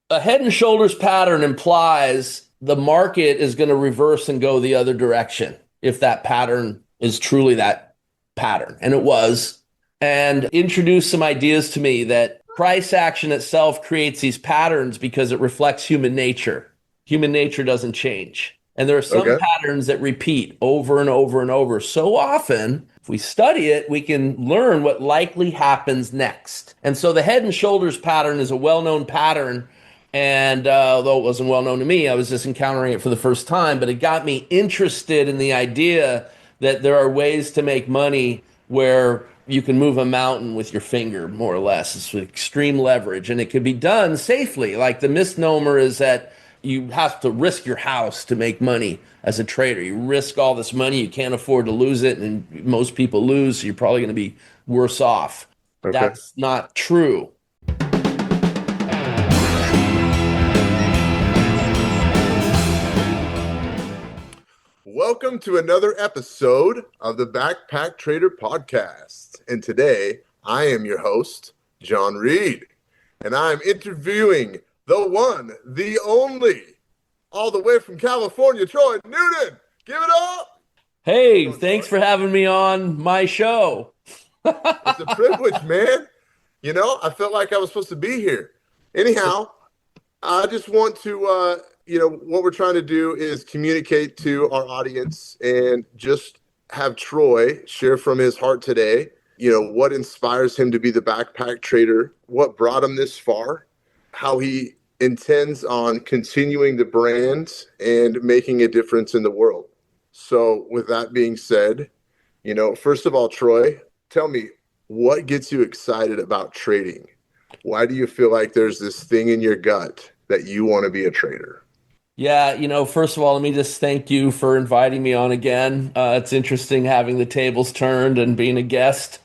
A head and shoulders pattern implies the market is going to reverse and go the other direction if that pattern is truly that pattern. And it was. And introduced some ideas to me that price action itself creates these patterns because it reflects human nature. Human nature doesn't change. And there are some Okay. patterns that repeat over and over and over so often. If we study it, we can learn what likely happens next. And so the head and shoulders pattern is a well known pattern. And although it wasn't well known to me, I was just encountering it for the first time, but it got me interested in the idea that there are ways to make money where you can move a mountain with your finger, more or less. It's with extreme leverage, and it can be done safely. Like the misnomer is that you have to risk your house to make money as a trader. You risk all this money, you can't afford to lose it, and most people lose, so you're probably going to be worse off. Okay. That's not true. Welcome to another episode of the Backpack Trader Podcast. And today I am your host, John Reed, and I'm interviewing the one, the only, all the way from California, Troy Noonan. Give it up. How's it Hey, going, thanks Troy? for having me on my show. It's a privilege, man. I felt like I was supposed to be here. Anyhow, I just want to, what we're trying to do is communicate to our audience and just have Troy share from his heart today, what inspires him to be the backpack trader, what brought him this far, how he intends on continuing the brand and making a difference in the world. So with that being said, first of all, Troy, tell me what gets you excited about trading? Why do you feel like there's this thing in your gut that you want to be a trader? Yeah, first of all, let me just thank you for inviting me on again. It's interesting having the tables turned and being a guest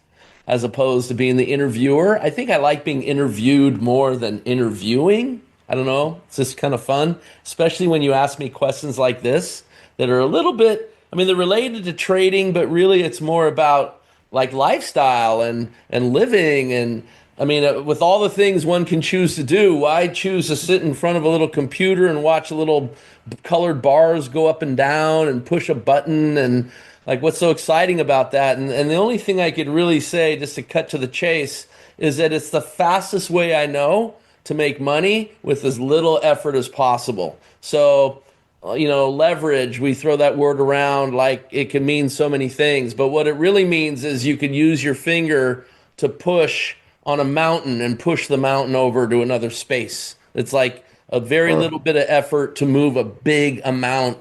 as opposed to being the interviewer. I think I like being interviewed more than interviewing. I don't know. It's just kind of fun, especially when you ask me questions like this that are a little bit, I mean, they're related to trading, but really it's more about like lifestyle and living and I mean, with all the things one can choose to do, why choose to sit in front of a little computer and watch a little colored bars go up and down and push a button and like what's so exciting about that? And the only thing I could really say, just to cut to the chase, is that it's the fastest way I know to make money with as little effort as possible. So, leverage, we throw that word around like it can mean so many things, but what it really means is you can use your finger to push on a mountain and push the mountain over to another space. It's like a very Huh. little bit of effort to move a big amount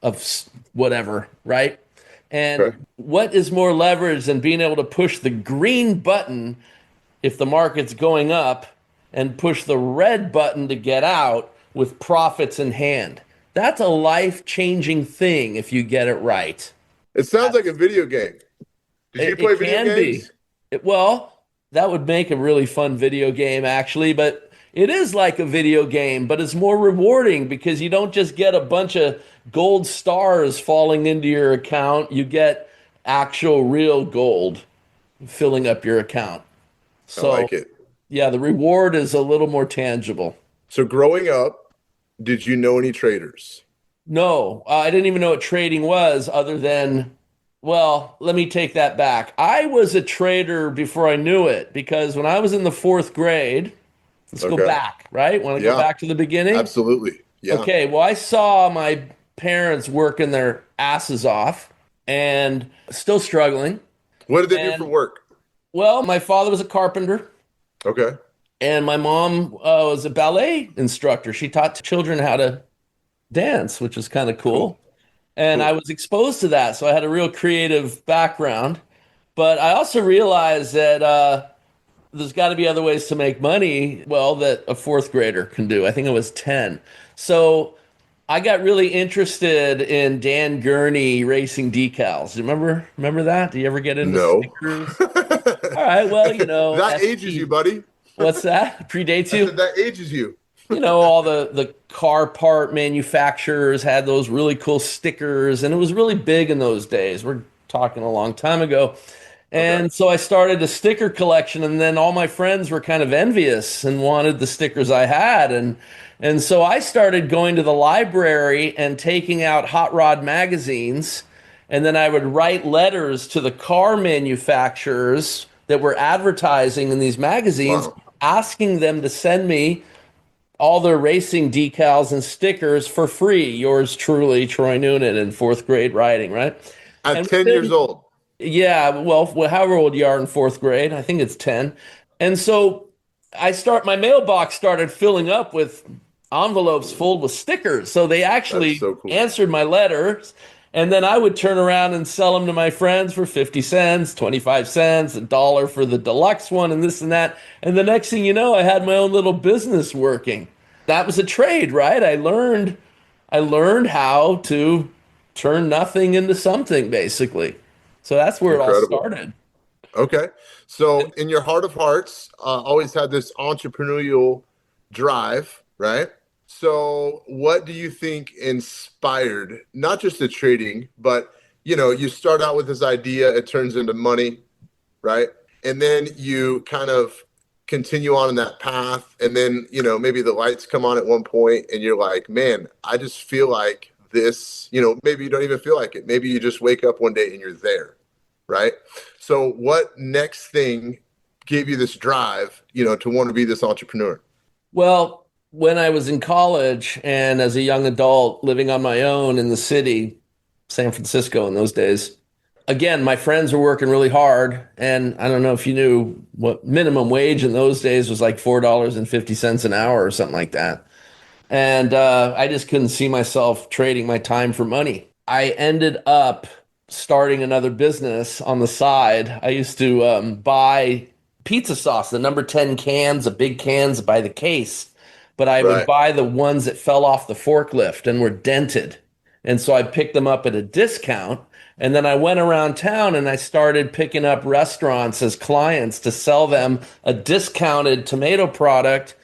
of whatever, right? And Okay. what is more leverage than being able to push the green button if the market's going up and push the red button to get out with profits in hand? That's a life-changing thing if you get it right. It sounds like a video game. Did you play It video can be. games? Well, that would make a really fun video game, actually, but it is like a video game, but it's more rewarding because you don't just get a bunch of gold stars falling into your account. You get actual real gold filling up your account. I So, like it. yeah, the reward is a little more tangible. So growing up, did you know any traders? No, I didn't even know what trading was other than, well, let me take that back. I was a trader before I knew it because when I was in the fourth grade, let's go Okay. back, right? Want to go Yeah, back to the beginning? absolutely. Yeah. Okay, well, I saw my parents working their asses off and still struggling. What did they do for And, work? well, my father was a carpenter Okay. and my mom was a ballet instructor. She taught children how to dance, which was kind of Cool. cool. And I Cool. was exposed to that. So I had a real creative background. But I also realized that there's got to be other ways to make money, well, that a fourth grader can do. I think I was 10. So I got really interested in Dan Gurney racing decals. Do you remember that? Do you ever get into No. stickers? All right, well, That ages you, ST. buddy. What's that? Predates I you? said that ages you. All the car part manufacturers had those really cool stickers, and it was really big in those days. We're talking a long time ago. Okay. And so I started a sticker collection, and then all my friends were kind of envious and wanted the stickers I had. And so I started going to the library and taking out hot rod magazines, and then I would write letters to the car manufacturers that were advertising in these magazines, Wow. asking them to send me all their racing decals and stickers for free. Yours truly, Troy Noonan, in fourth grade writing, right? At And 10 years within old. yeah, well, however old you are in fourth grade, I think it's 10. And so my mailbox started filling up with envelopes full with stickers. So they That's actually so cool. answered my letters. And then I would turn around and sell them to my friends for 50 cents, 25 cents, $1 for the deluxe one, and this and that. And the next thing you know, I had my own little business working. That was a trade, right? I learned how to turn nothing into something, basically. So that's where it all Incredible. started. Okay. So, in your heart of hearts, always had this entrepreneurial drive, right? So, what do you think inspired not just the trading, but you start out with this idea, it turns into money, right? And then you kind of continue on in that path. And then, maybe the lights come on at one point and you're like, man, I just feel like this, maybe you don't even feel like it. Maybe you just wake up one day and you're there, right? So, what next thing gave you this drive, to want to be this entrepreneur? Well, when I was in college and as a young adult living on my own in the city, San Francisco in those days, again, my friends were working really hard. And I don't know if you knew what minimum wage in those days was, like $4.50 an hour or something like that. And I just couldn't see myself trading my time for money. I ended up starting another business on the side. I used to buy pizza sauce, the number 10 cans, the big cans by the case, but I would Right, buy the ones that fell off the forklift and were dented. And so I picked them up at a discount. And then I went around town and I started picking up restaurants as clients to sell them a discounted tomato product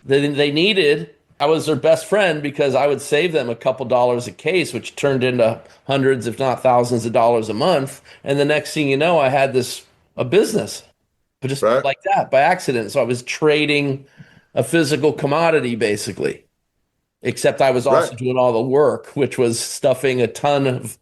that they needed. I was their best friend because I would save them a couple dollars a case, which turned into hundreds, if not thousands of dollars a month. And the next thing you know, I had a business, but just right, like that by accident. So I was trading a physical commodity basically, except I was right. also doing all the work, which was stuffing a ton of,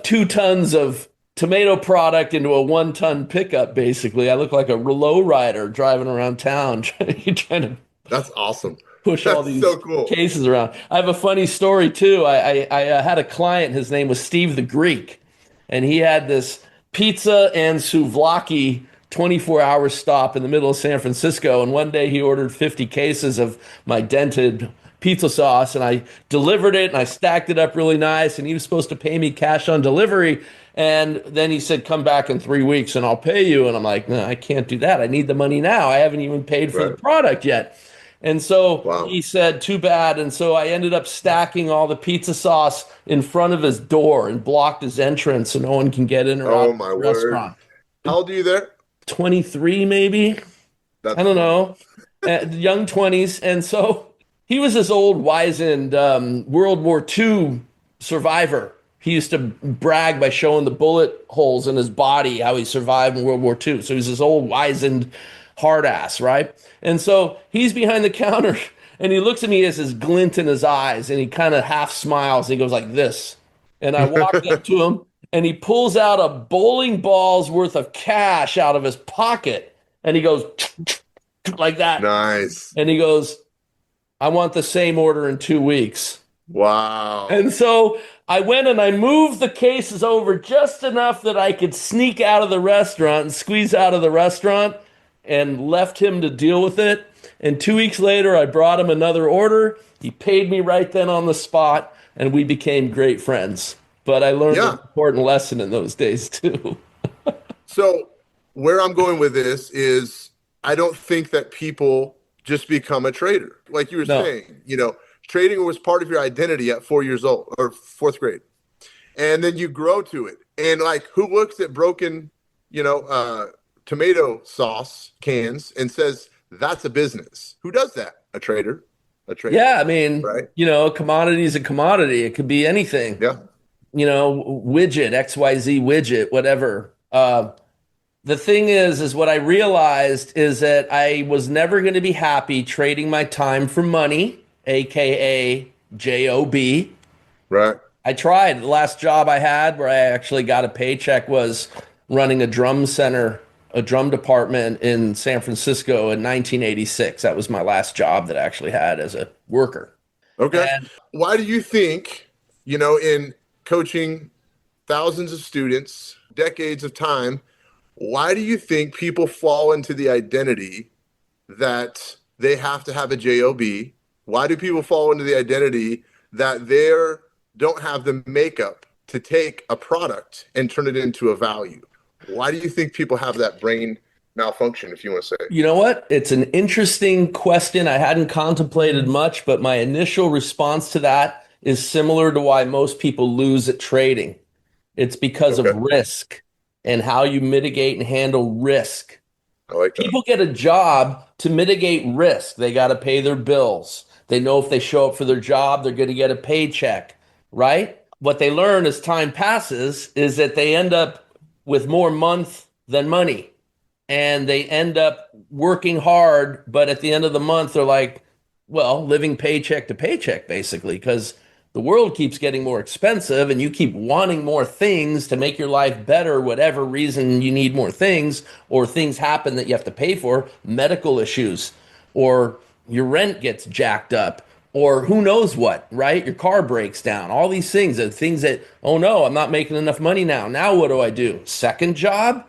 2 tons of tomato product into a 1 ton pickup. Basically, I look like a low rider driving around town trying to That's awesome. push all That's these so cool. cases around. I have a funny story too. I had a client. His name was Steve the Greek, and he had this pizza and souvlaki 24-hour stop in the middle of San Francisco. And one day he ordered 50 cases of my dented pizza sauce, and I delivered it and I stacked it up really nice. And he was supposed to pay me cash on delivery. And then he said, "Come back in 3 weeks and I'll pay you." And I'm like, "No, I can't do that. I need the money now. I haven't even paid for the Right. product yet." And so Wow. he said, "Too bad." And so I ended up stacking all the pizza sauce in front of his door and blocked his entrance so no one can get in or out Oh of my his word. restaurant. How old are you there? 23, maybe? I That's don't funny. know. Young 20s. And so he was this old, wizened World War II survivor. He used to brag by showing the bullet holes in his body, how he survived in World War II. So he's this old, wizened hard ass, right? And so he's behind the counter and he looks at me, he has this glint in his eyes, and he kind of half smiles. And he goes like this. And I walked up to him and he pulls out a bowling ball's worth of cash out of his pocket. And he goes like that. Nice. And he goes, "I want the same order in 2 weeks." Wow. And so I went and I moved the cases over just enough that I could sneak out of the restaurant and squeeze out of the restaurant and left him to deal with it. And 2 weeks later, I brought him another order. He paid me right then on the spot, and we became great friends. But I learned an Yeah. important lesson in those days, too. So, where I'm going with this is I don't think that people just become a trader. Like you were No. saying, trading was part of your identity at 4 years old or fourth grade. And then you grow to it. And like, who looks at broken, tomato sauce cans and says, that's a business? Who does that? A trader, Yeah, I mean, right? a commodity is a commodity. It could be anything. Yeah. Widget, XYZ widget, whatever. Uh, the thing is what I realized is that I was never going to be happy trading my time for money, aka job. Right. I tried. The last job I had where I actually got a paycheck was running a drum center, a drum department in San Francisco in 1986. That was my last job that I actually had as a worker. Okay. And Why do you think, in coaching thousands of students, decades of time, why do you think people fall into the identity that they have to have a job? Why do people fall into the identity that they don't have the makeup to take a product and turn it into a value? Why do you think people have that brain malfunction, if you want to say? you know what? It's an interesting question. I hadn't contemplated much, but my initial response to that is similar to why most people lose at trading. It's because of Okay. risk and how you mitigate and handle risk. I like that. People get a job to mitigate risk. They got to pay their bills. They know if they show up for their job, they're going to get a paycheck, right? What they learn as time passes is that they end up with more month than money, and they end up working hard, but at the end of the month, they're like, well, living paycheck to paycheck, basically, because the world keeps getting more expensive and you keep wanting more things to make your life better, whatever reason you need more things, or things happen that you have to pay for, medical issues, or your rent gets jacked up, or who knows what, right? Your car breaks down, all these things are things that, oh no, I'm not making enough money now. Now what do I do? Second job?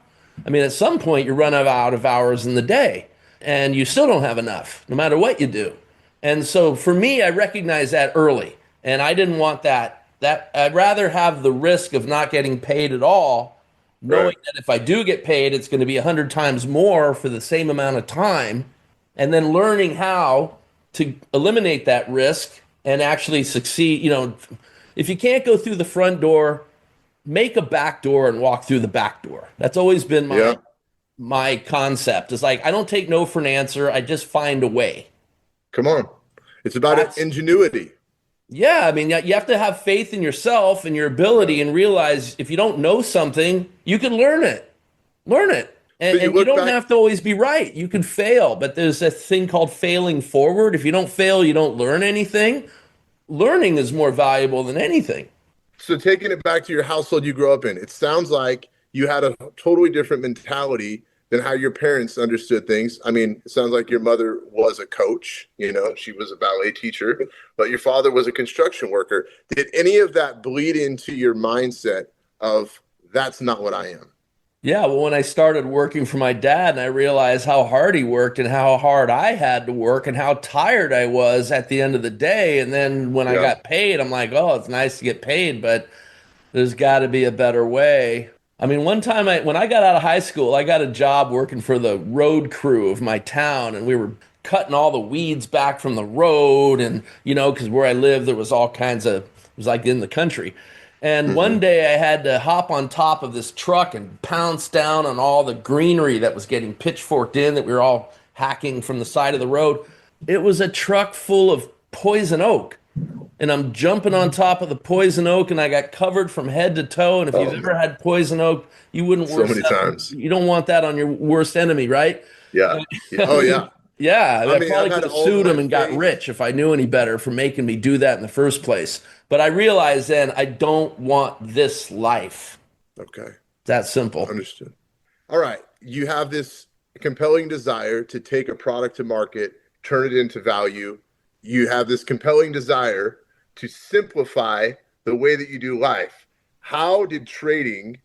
I mean, at some point, you run out of hours in the day and you still don't have enough, no matter what you do. And so for me, I recognize that early. And I didn't want that. That I'd rather have the risk of not getting paid at all, knowing Right. that if I do get paid, it's going to be 100 times more for the same amount of time, and then learning how to eliminate that risk and actually succeed. If you can't go through the front door, make a back door and walk through the back door. That's always been my Yeah. my concept. Is like I don't take no for an answer. I just find a way. Come on. It's about That's ingenuity. Yeah, I mean, you have to have faith in yourself and your ability and realize if you don't know something, you can learn it. Learn it. So And, you and you look don't back. have to always be right. You can fail, but there's a thing called failing forward. If you don't fail, you don't learn anything. Learning is more valuable than anything. So taking it back to your household you grew up in, it sounds like you had a totally different mentality than how your parents understood things. I mean, it sounds like your mother was a coach, she was a ballet teacher, but your father was a construction worker. Did any of that bleed into your mindset of that's not what I am? Yeah, well, when I started working for my dad and I realized how hard he worked and how hard I had to work and how tired I was at the end of the day. And then when I Yeah. got paid, I'm like, oh, it's nice to get paid, but there's got to be a better way. I mean, one time when I got out of high school, I got a job working for the road crew of my town, and we were cutting all the weeds back from the road, and because where I lived, there was all kinds of, it was like in the country. And one Hmm. day I had to hop on top of this truck and pounce down on all the greenery that was getting pitchforked in that we were all hacking from the side of the road. It was a truck full of poison oak, and I'm jumping on top of the poison oak, and I got covered from head to toe. And if you've Oh ever man, had poison oak, you wouldn't so worst many times. you don't want that on your worst enemy, right? Yeah. Yeah. Oh yeah. Yeah, I I mean, I've probably had could it have all over sued my him and got face. rich if I knew any better for making me do that in the first place. But I realized then I don't want this life. Okay. That simple. Understood. All right. You have this compelling desire to take a product to market, turn it into value. You have this compelling desire to simplify the way that you do life. How did trading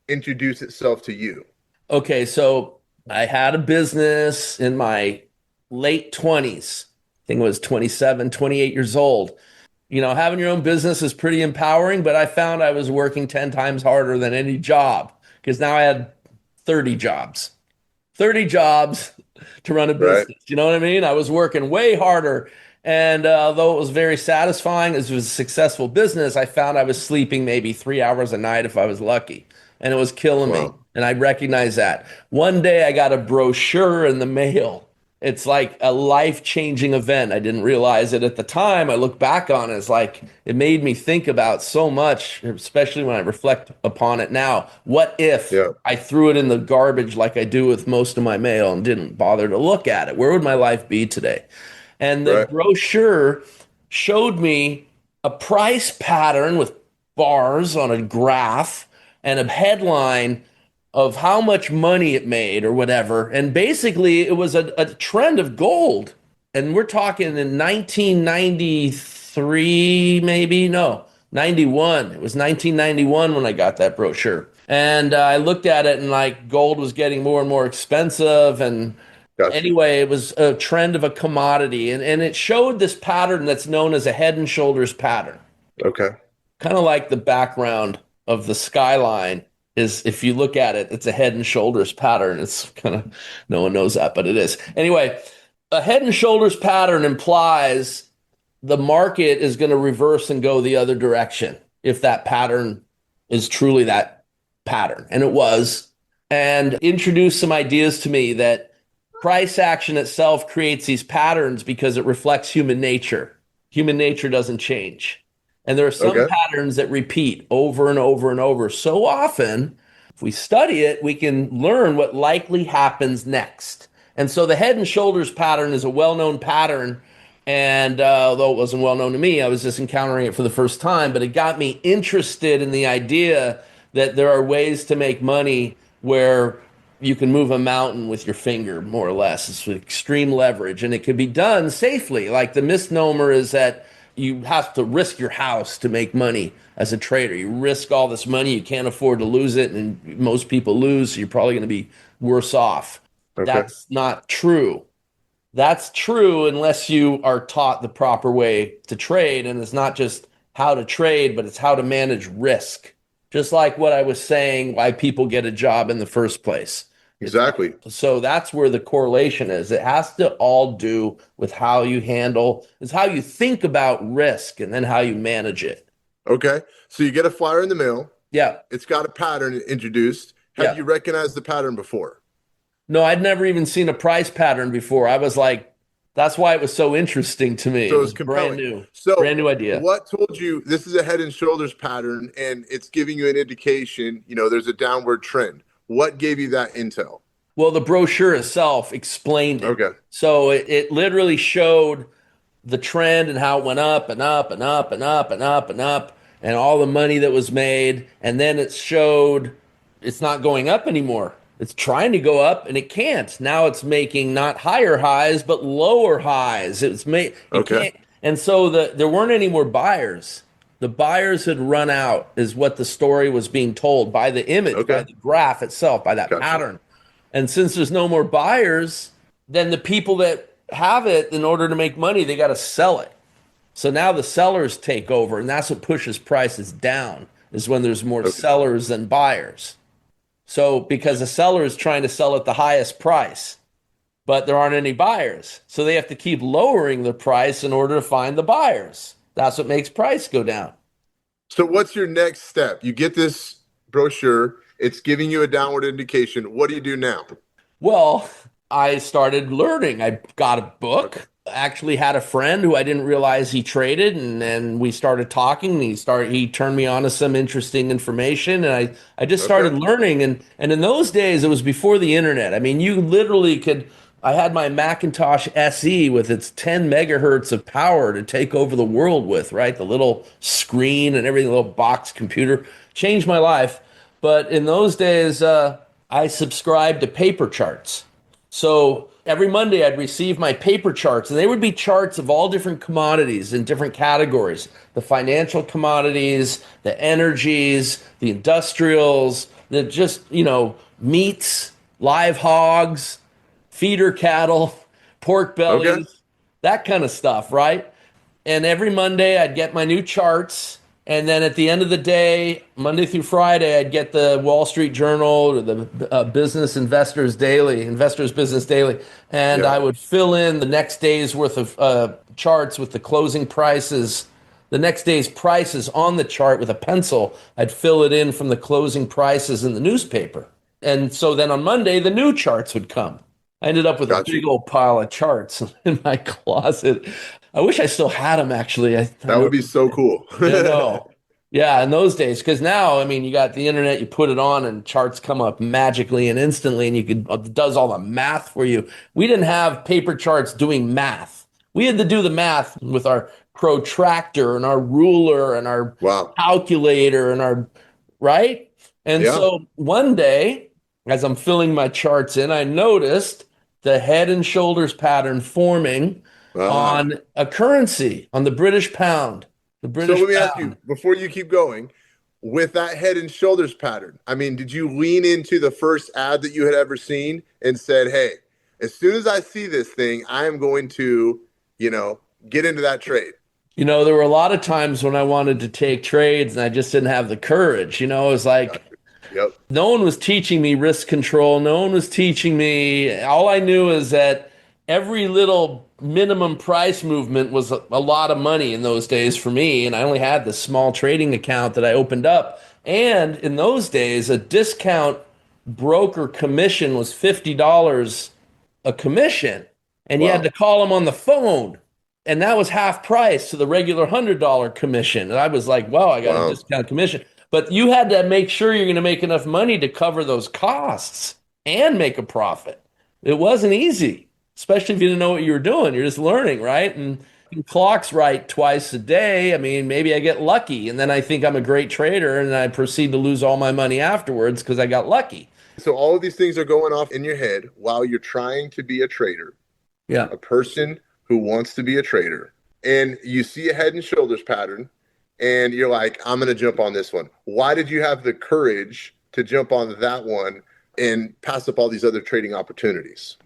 introduce itself to you? Okay, so I had a business in my late 20s. I think it was 27, 28 years old. Having your own business is pretty empowering, but I found I was working 10 times harder than any job because now I had 30 jobs. 30 jobs to run a Right. business. You know what I mean? I was working way harder. And though it was very satisfying, as it was a successful business, I found I was sleeping maybe 3 hours a night if I was lucky. And it was killing me. Wow. And I recognized that. One day I got a brochure in the mail It's like a life-changing event. I didn't realize it at the time. I look back on it as like it made me think about so much, especially when I reflect upon it now. What if Yeah. I threw it in the garbage like I do with most of my mail and didn't bother to look at it? Where would my life be today? And the Right. brochure showed me a price pattern with bars on a graph and a headline of how much money it made or whatever. And basically, it was a trend of gold. And we're talking in 1993, maybe? No, 91. It was 1991 when I got that brochure. And I looked at it and like gold was getting more and more expensive. And Gotcha. anyway, it was a trend of a commodity. And it showed this pattern that's known as a head and shoulders pattern, Okay. kind of like the background of the skyline is, if you look at it, it's a head and shoulders pattern. It's kind of, no one knows that, but it is. Anyway, a head and shoulders pattern implies the market is going to reverse and go the other direction if that pattern is truly that pattern. And it was. And introduced some ideas to me that price action itself creates these patterns because it reflects human nature. Human nature doesn't change. And there are some Okay. patterns that repeat over and over and over so often. If we study it, we can learn what likely happens next. And so the head and shoulders pattern is a well-known pattern. And although it wasn't well known to me, I was just encountering it for the first time. But it got me interested in the idea that there are ways to make money where you can move a mountain with your finger, more or less. It's with extreme leverage, and it could be done safely. Like the misnomer is that you have to risk your house to make money as a trader. You risk all this money, you can't afford to lose it, and most people lose, so you're probably going to be worse off. Okay. That's not true. That's true unless you are taught the proper way to trade, and it's not just how to trade, but it's how to manage risk. Just like what I was saying, why people get a job in the first place. Exactly. So that's where the correlation is. It has to all do with how you handle, it's how you think about risk and then how you manage it. Okay. So you get a flyer in the mail. Yeah. It's got a pattern introduced. Have Yeah. you recognized the pattern before? No, I'd never even seen a price pattern before. I was like, that's why it was so interesting to me. So It it's was compelling. So brand new idea. what told you this is a head and shoulders pattern and it's giving you an indication, there's a downward trend. What gave you that intel? Well, the brochure itself explained it. Okay. So it literally showed the trend and how it went up and up and up and up and up and up and all the money that was made. And then it showed it's not going up anymore. It's trying to go up and it can't. Now it's making not higher highs, but lower highs. It Okay. can't. And so there weren't any more buyers. The buyers had run out, is what the story was being told by the image, Okay. by the graph itself, by that Gotcha. pattern. And since there's no more buyers, then the people that have it, in order to make money, they got to sell it. So now the sellers take over, and that's what pushes prices down, is when there's more sellers than buyers. So because the seller is trying to sell at the highest price, but there aren't any buyers. So they have to keep lowering the price in order to find the buyers. That's what makes price go down. So what's your next step? You get this brochure, it's giving you a downward indication. What do you do now? Well, I started learning. I got a book. Actually had a friend who I didn't realize he traded, and then we started talking, and he turned me on to some interesting information, and I just started learning. And in those days, it was before the internet. I mean, you literally could, I had my Macintosh SE with its 10 megahertz of power to take over the world with, right? The little screen and everything, the little box computer changed my life. But in those days, I subscribed to paper charts. So every Monday I'd receive my paper charts, and they would be charts of all different commodities in different categories: the financial commodities, the energies, the industrials, the just, meats, live hogs, feeder cattle, pork bellies, that kind of stuff, right? And every Monday I'd get my new charts. And then at the end of the day, Monday through Friday, I'd get the Wall Street Journal or the Investors Business Daily, and I would fill in the next day's worth of charts with the closing prices, the next day's prices on the chart with a pencil. I'd fill it in from the closing prices in the newspaper. And so then on Monday, the new charts would come. I ended up with a Got you. big old pile of charts in my closet. I wish I still had them actually. I That know. would be so cool. Yeah, no. Yeah, in those days, because now, I mean, you got the internet, you put it on and charts come up magically and instantly, and you could it does all the math for you. We didn't have paper charts doing math. We had to do the math with our protractor and our ruler and our Wow. calculator and our, right? And Yeah. so one day, as I'm filling my charts in, I noticed the head and shoulders pattern forming Ah. on a currency, on the British pound. The So British let me ask you pound. before you keep going with that head and shoulders pattern. I mean, did you lean into the first ad that you had ever seen and said, "Hey, as soon as I see this thing, I am going to, you know, get into that trade." You know, there were a lot of times when I wanted to take trades and I just didn't have the courage. You know, it was like Gotcha. Yep. no one was teaching me risk control. No one was teaching me. All I knew is that every little minimum price movement was a lot of money in those days for me. And I only had this small trading account that I opened up. And in those days, a discount broker commission was $50 a commission. And you had to Wow. call them on the phone. And that was half price to the regular $100 commission. And I was like, wow, I got a Wow. discount commission. But you had to make sure you're going to make enough money to cover those costs and make a profit. It wasn't easy, especially if you didn't know what you were doing. You're just learning, right? And clocks right twice a day. I mean, maybe I get lucky and then I think I'm a great trader and I proceed to lose all my money afterwards because I got lucky. So all of these things are going off in your head while you're trying to be a trader, Yeah. a person who wants to be a trader, and you see a head and shoulders pattern, and you're like, I'm going to jump on this one. Why did you have the courage to jump on that one and pass up all these other trading opportunities?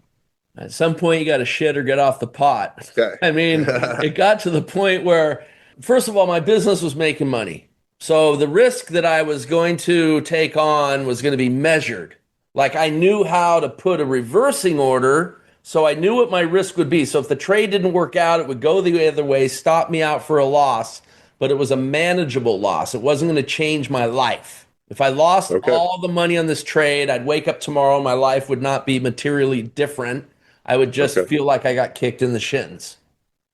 At some point, you got to shit or get off the pot. Okay. I mean, it got to the point where, first of all, my business was making money. So the risk that I was going to take on was going to be measured. Like I knew how to put a reversing order, so I knew what my risk would be. So if the trade didn't work out, it would go the other way, stop me out for a loss, but it was a manageable loss. It wasn't going to change my life. If I lost Okay. all the money on this trade, I'd wake up tomorrow, my life would not be materially different. I would just Okay. feel like I got kicked in the shins,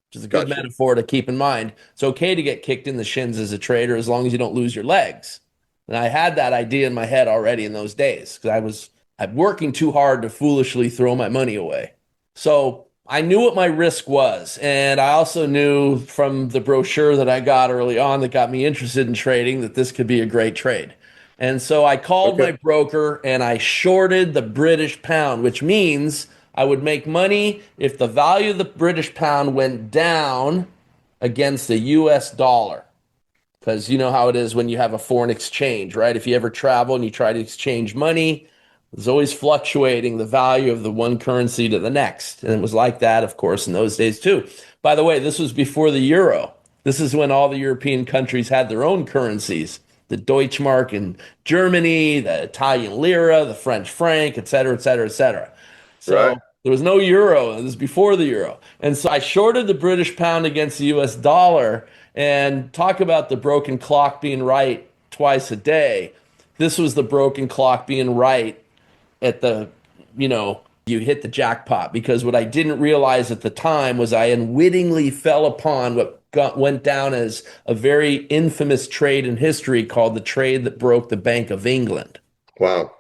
which is a good Gotcha. metaphor to keep in mind. It's okay to get kicked in the shins as a trader as long as you don't lose your legs. And I had that idea in my head already in those days because I'm working too hard to foolishly throw my money away. So I knew what my risk was. And I also knew from the brochure that I got early on that got me interested in trading that this could be a great trade. And so I called my Okay. broker and I shorted the British pound, which means I would make money if the value of the British pound went down against the US dollar. Because you know how it is when you have a foreign exchange, right? If you ever travel and you try to exchange money, there's always fluctuating the value of the one currency to the next. And it was like that, of course, in those days too. By the way, this was before the euro. This is when all the European countries had their own currencies. The Deutschmark in Germany, the Italian lira, the French franc, et cetera, et cetera, et cetera. Right. So there was no euro. This was before the euro. And so I shorted the British pound against the US dollar and talk about the broken clock being right twice a day. This was the broken clock being right at the, you hit the jackpot because what I didn't realize at the time was I unwittingly fell upon went down as a very infamous trade in history called the trade that broke the Bank of England, Wow.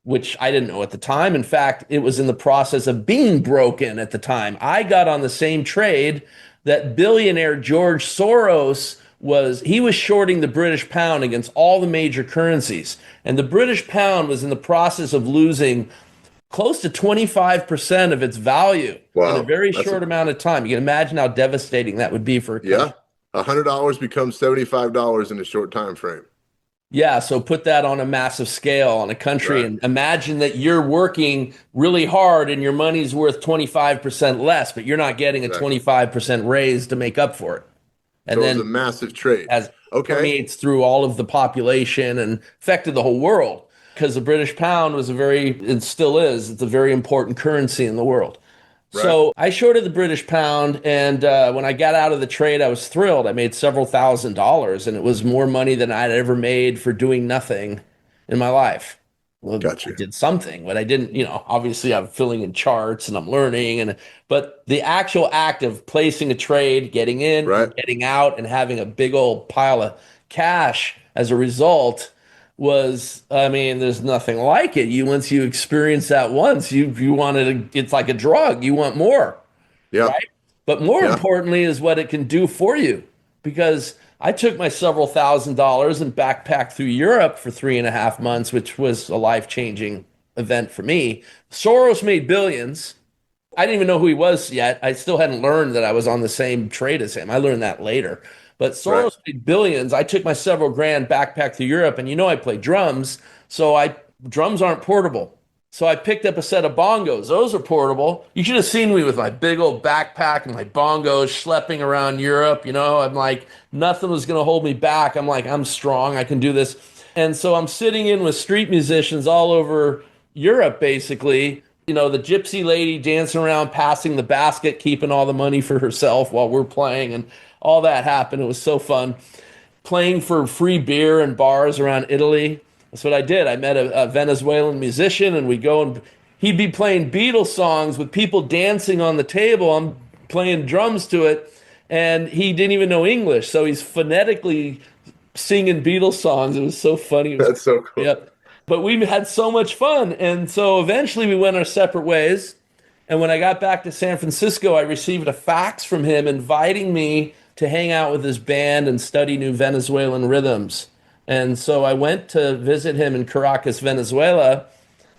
which I didn't know at the time. In fact, it was in the process of being broken at the time. I got on the same trade that billionaire George Soros he was shorting the British pound against all the major currencies. And the British pound was in the process of losing close to 25% of its value in a Wow. very short amount of time. You can imagine how devastating that would be for a Yeah. country. $100 becomes $75 in a short time frame. Yeah, so put that on a massive scale on a country Right. and imagine that you're working really hard and your money's worth 25% less, but you're not getting a Exactly. 25% raise to make up for it. And So it was a then massive trade. as Okay. permeates through all of the population and affected the whole world because the British pound was it still is, it's a very important currency in the world. Right. So I shorted the British pound, and when I got out of the trade, I was thrilled. I made several $1,000s, and it was more money than I'd ever made for doing nothing in my life. Well, I Gotcha. did something, but I didn't, obviously I'm filling in charts and I'm learning but the actual act of placing a trade, getting in Right. and getting out and having a big old pile of cash as a result was, I mean, there's nothing like it. Once you experience that once, you wanted to, it's like a drug. You want more, Yeah. right? But more Yeah. importantly is what it can do for you. Because I took my several $1,000s and backpacked through Europe for 3.5 months, which was a life-changing event for me. Soros made billions. I didn't even know who he was yet. I still hadn't learned that I was on the same trade as him. I learned that later. But Right. Soros made billions. I took my several grand backpack through Europe, and I play drums, so I drums aren't portable. So I picked up a set of bongos. Those are portable. You should have seen me with my big old backpack and my bongos schlepping around Europe. I'm like, nothing was going to hold me back. I'm like, I'm strong. I can do this. And so I'm sitting in with street musicians all over Europe, basically. The gypsy lady dancing around, passing the basket, keeping all the money for herself while we're playing. And all that happened. It was so fun playing for free beer in bars around Italy. That's what I did. I met a Venezuelan musician, and we go and he'd be playing Beatles songs with people dancing on the table. I'm playing drums to it, and he didn't even know English, so he's phonetically singing Beatles songs. It was so funny. It was, That's so cool. yep. But we had so much fun, and so eventually we went our separate ways. And when I got back to San Francisco, I received a fax from him inviting me to hang out with his band and study new Venezuelan rhythms. And so I went to visit him in Caracas, Venezuela.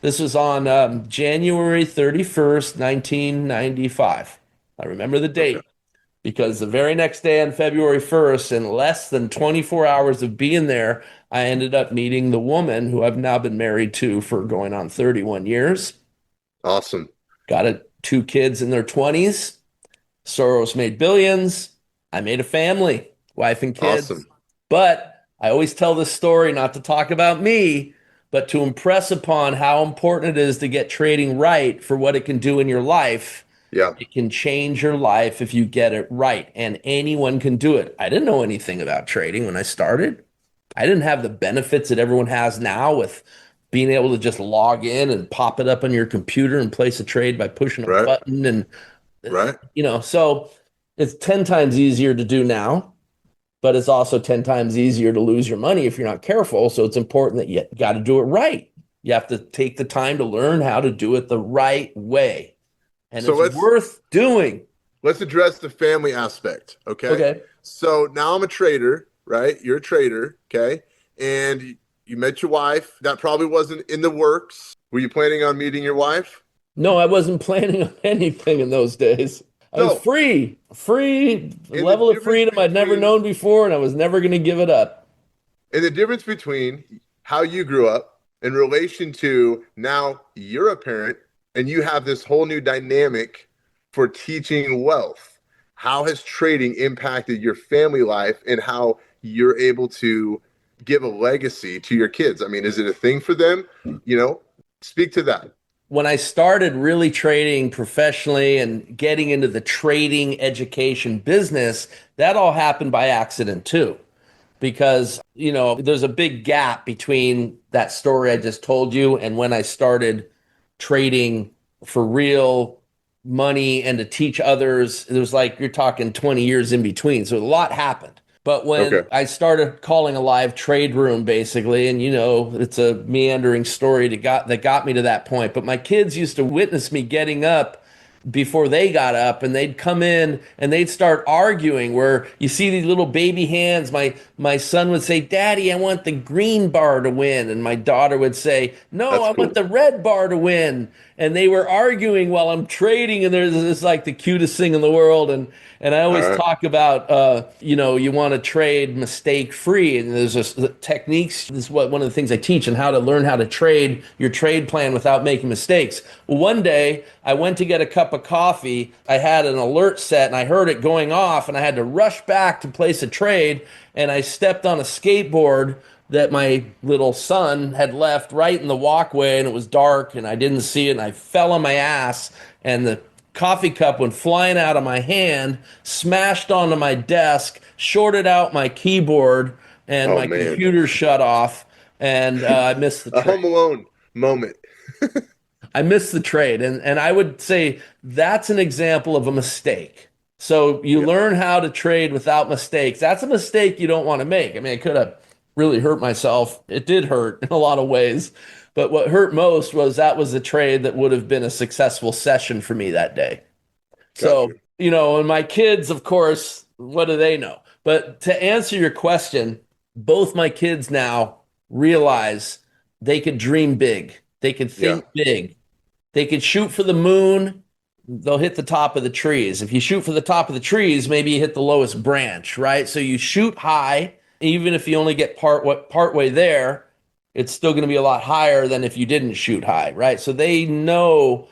This was on January 31st, 1995. I remember the Okay. date because the very next day on February 1st, in less than 24 hours of being there, I ended up meeting the woman who I've now been married to for going on 31 years. Awesome. Got two kids in their 20s. Soros made billions. I made a family, wife and kids. Awesome. But I always tell this story not to talk about me, but to impress upon how important it is to get trading right for what it can do in your life. Yeah. It can change your life if you get it right, and anyone can do it. I didn't know anything about trading when I started. I didn't have the benefits that everyone has now with being able to just log in and pop it up on your computer and place a trade by pushing a Right. button. And, Right. so it's 10 times easier to do now, but it's also 10 times easier to lose your money if you're not careful. So it's important that you got to do it right. You have to take the time to learn how to do it the right way. And So it's worth doing. let's address the family aspect. Okay. Okay. So now I'm a trader, right? You're a trader. Okay. And you met your wife. That probably wasn't in the works. Were you planning on meeting your wife? No, I wasn't planning on anything in those days. I was No. free, a And the level of difference freedom I'd never between known before, and I was never going to give it up. and the difference between how you grew up in relation to now you're a parent and you have this whole new dynamic for teaching wealth. How has trading impacted your family life and how you're able to give a legacy to your kids? I mean, is it a thing for them? Speak to that. When I started really trading professionally and getting into the trading education business, that all happened by accident too. Because, there's a big gap between that story I just told you and when I started trading for real money and to teach others. It was like you're talking 20 years in between. So a lot happened. But when Okay. I started calling a live trade room, basically, and it's a meandering story that got me to that point. But my kids used to witness me getting up before they got up, and they'd come in and they'd start arguing where you see these little baby hands. My son would say, "Daddy, I want the green bar to win." And my daughter would say, "No, That's I want cool. the red bar to win." And they were arguing while I'm trading, and there's this like the cutest thing in the world. And I All always right. talk about, you want to trade mistake free. And there's just the techniques. This is one of the things I teach and how to learn how to trade your trade plan without making mistakes. Well, one day I went to get a cup of coffee. I had an alert set and I heard it going off and I had to rush back to place a trade. And I stepped on a skateboard that my little son had left right in the walkway, and it was dark and I didn't see it, and I fell on my ass, and the coffee cup went flying out of my hand, smashed onto my desk, shorted out my keyboard, and Oh my man. computer shut off, and I missed the A Home trade. Alone. moment. I missed the trade. And I would say that's an example of a mistake. So you Yeah. learn how to trade without mistakes. That's a mistake you don't want to make. I mean, it could have really hurt myself. It did hurt in a lot of ways. But what hurt most was that was a trade that would have been a successful session for me that day. Got So, you. and my kids, of course, what do they know? But to answer your question, both my kids now realize they could dream big. They could Yeah. think big. They could shoot for the moon. They'll hit the top of the trees. If you shoot for the top of the trees, maybe you hit the lowest branch, right? So you shoot high, even if you only get part way there, it's still going to be a lot higher than if you didn't shoot high, right? So they know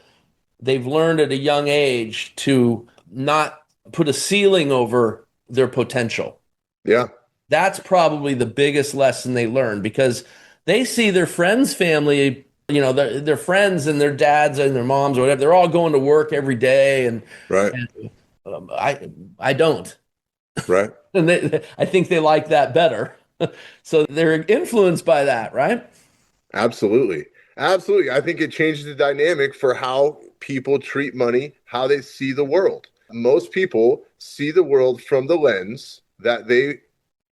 they've learned at a young age to not put a ceiling over their potential. Yeah. That's probably the biggest lesson they learn because they see their friends, family, their friends and their dads and their moms or whatever. They're all going to work every day, and, Right. and I don't, Right. and I think they like that better. So they're influenced by that, right? Absolutely. Absolutely. I think it changes the dynamic for how people treat money, how they see the world. Most people see the world from the lens that they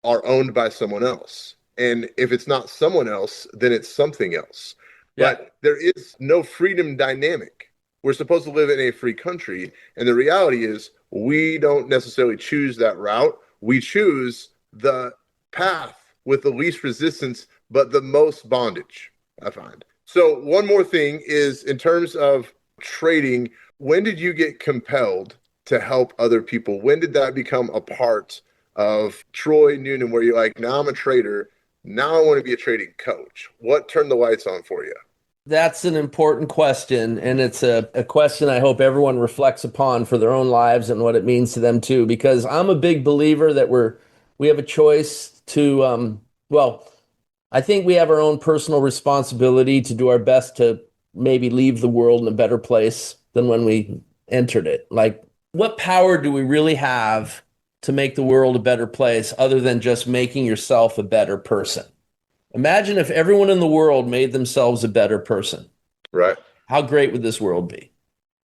are owned by someone else. And if it's not someone else, then it's something else. Yeah. But there is no freedom dynamic. We're supposed to live in a free country. And the reality is, we don't necessarily choose that route. We choose the path with the least resistance, but the most bondage, I find. So, one more thing is in terms of trading, when did you get compelled to help other people? When did that become a part of Troy Noonan where you're like, now I'm a trader. Now I want to be a trading coach? What turned the lights on for you? That's an important question. And it's a question I hope everyone reflects upon for their own lives and what it means to them too, because I'm a big believer that we have a choice to, I think we have our own personal responsibility to do our best to maybe leave the world in a better place than when we entered it. Like, what power do we really have to make the world a better place other than just making yourself a better person? Imagine if everyone in the world made themselves a better person. Right. How great would this world be?